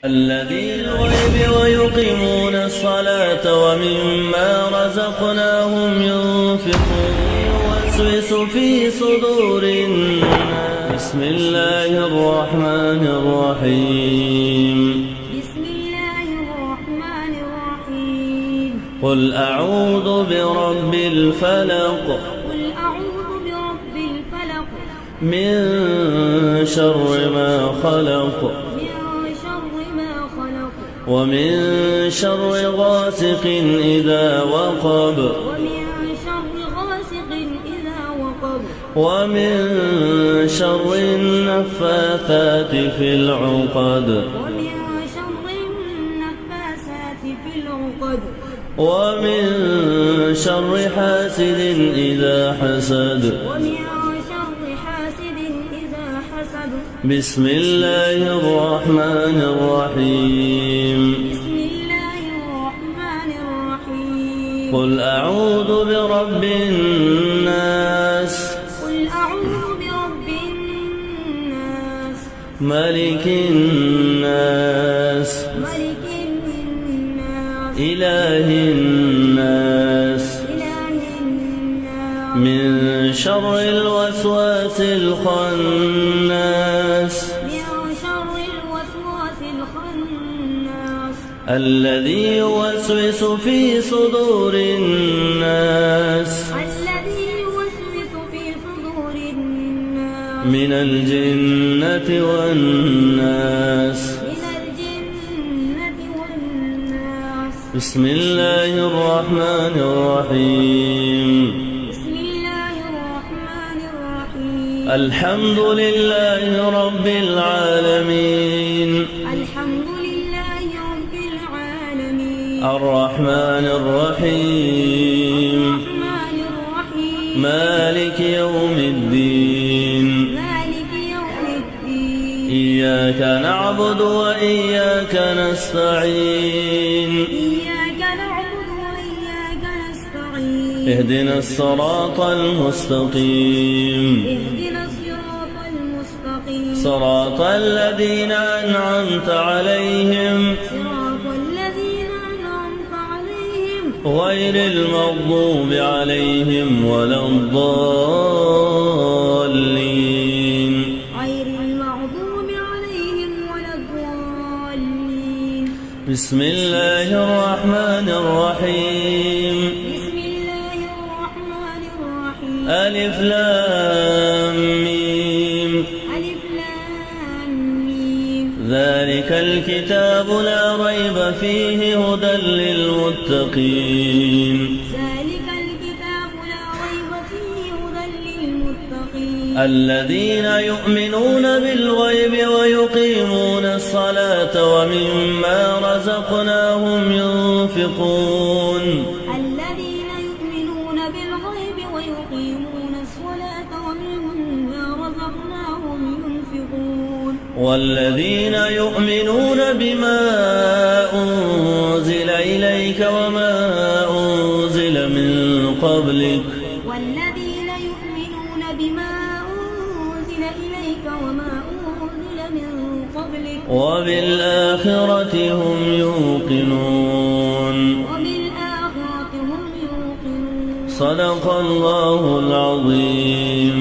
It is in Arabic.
الذين الغيب ويقيمون الصلاة ومما رزقناهم ينفقون يوسوس في صدور الناس. بسم الله الرحمن الرحيم. بسم الله الرحمن الرحيم. قل أعوذ برب الفلق. قل أعوذ برب الفلق. من شر ما خلق. ومن شر غاسق إذا وقب. ومن شر النفاثات في العقد. ومن شر حاسد إذا حسد. بسم الله الرحمن الرحيم. بسم الله الرحمن الرحيم. قل أعوذ برب الناس. قل أعوذ برب الناس. ملك الناس. ملك الناس. إله الناس. إله الناس. من شر الوسواس الخناس. الذي يوسوس في صدور الناس. من الجنة والناس. بسم الله الرحمن الرحيم. بسم الله الرحمن الرحيم. الحمد لله رب العالمين. الحمد لله رب العالمين. الرحمن الرحيم. الرحمن الرحيم. مالك يوم الدين. مالك يوم الدين. إياك نعبد وإياك نستعين. إياك نعبد وإياك نستعين. اهدنا الصراط المستقيم. اهدنا الصراط المستقيم. صراط الذين أنعمت عليهم غير المغضوب عليهم ولا الضالين. غير المغضوب عليهم ولا الضالين. بسم الله الرحمن الرحيم. بسم الله الرحمن الرحيم. ألف لام ميم. ألف لام ميم. ذلك الكتاب لا ريب فيه هدى للمتقين. ذلك الكتاب لا ريب فيه هدى للمتقين. الذين يؤمنون بالغيب ويقيمون الصلاة ومما رزقناهم ينفقون. الذين يؤمنون بالغيب ويقيمون الصلاة ومما رزقناهم ينفقون. والذين يؤمنون بما أنزل إليك وما أنزل من قبلك. والذين يؤمنون بما أنزل إليك وما أنزل من قبلك. وبالآخرة هم يوقنون. وبالآخرة هم يوقنون. صدق الله العظيم.